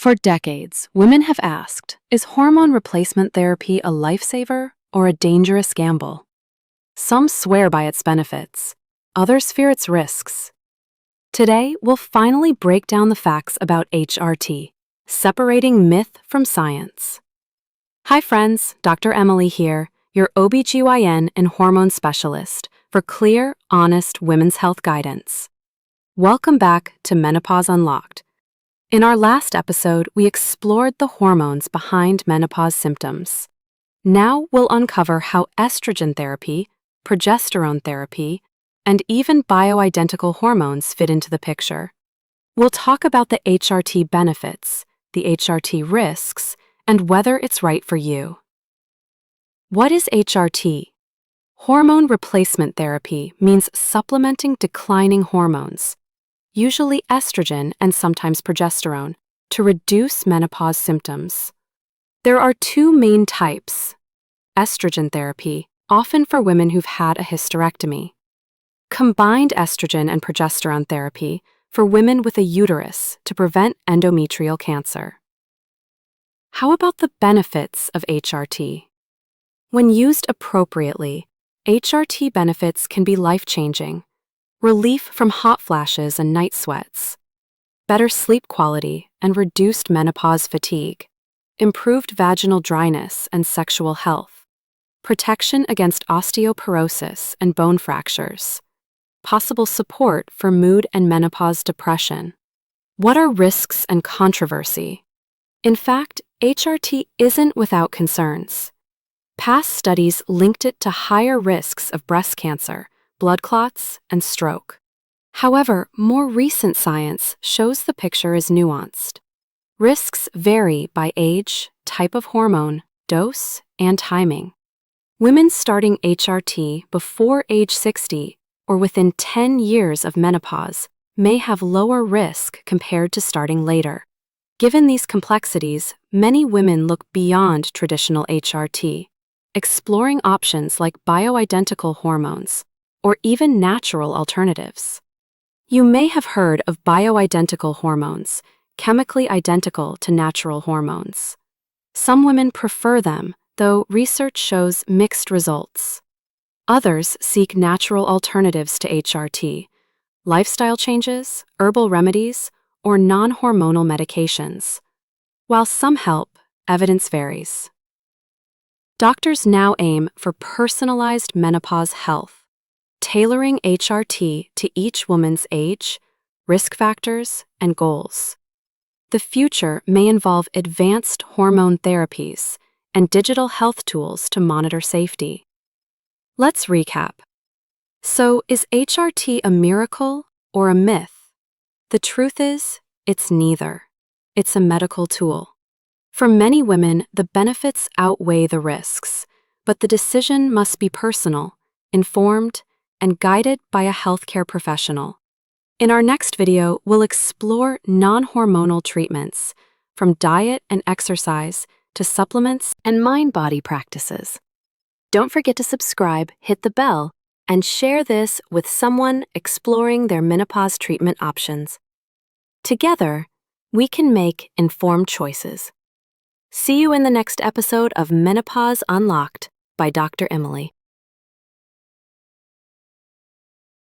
For decades, women have asked, is hormone replacement therapy a lifesaver or a dangerous gamble? Some swear by its benefits, others fear its risks. Today, we'll finally break down the facts about HRT, separating myth from science. Hi friends, Dr. Emily here, your OB-GYN and hormone specialist for clear, honest women's health guidance. Welcome back to Menopause Unlocked. In our last episode, we explored the hormones behind menopause symptoms. Now we'll uncover how estrogen therapy, progesterone therapy, and even bioidentical hormones fit into the picture. We'll talk about the HRT benefits, the HRT risks, and whether it's right for you. What is HRT? Hormone replacement therapy means supplementing declining hormones, usually estrogen and sometimes progesterone, to reduce menopause symptoms. There are two main types: estrogen therapy, often for women who've had a hysterectomy; combined estrogen and progesterone therapy for women with a uterus to prevent endometrial cancer. How about the benefits of HRT? When used appropriately, HRT benefits can be life-changing. Relief from hot flashes and night sweats, better sleep quality and reduced menopause fatigue, improved vaginal dryness and sexual health, protection against osteoporosis and bone fractures, possible support for mood and menopause depression. What are risks and controversy? In fact, HRT isn't without concerns. Past studies linked it to higher risks of breast cancer, blood clots, and stroke. However, more recent science shows the picture is nuanced. Risks vary by age, type of hormone, dose, and timing. Women starting HRT before age 60 or within 10 years of menopause may have lower risk compared to starting later. Given these complexities, many women look beyond traditional HRT, exploring options like bioidentical hormones, or even natural alternatives. You may have heard of bioidentical hormones, chemically identical to natural hormones. Some women prefer them, though research shows mixed results. Others seek natural alternatives to HRT, lifestyle changes, herbal remedies, or non-hormonal medications. While some help, evidence varies. Doctors now aim for personalized menopause health, tailoring HRT to each woman's age, risk factors, and goals. The future may involve advanced hormone therapies and digital health tools to monitor safety. Let's recap. So, is HRT a miracle or a myth? The truth is, it's neither. It's a medical tool. For many women, the benefits outweigh the risks, but the decision must be personal, informed, and guided by a healthcare professional. In our next video, we'll explore non-hormonal treatments, from diet and exercise to supplements and mind-body practices. Don't forget to subscribe, hit the bell, and share this with someone exploring their menopause treatment options. Together, we can make informed choices. See you in the next episode of Menopause Unlocked by Dr. Emily.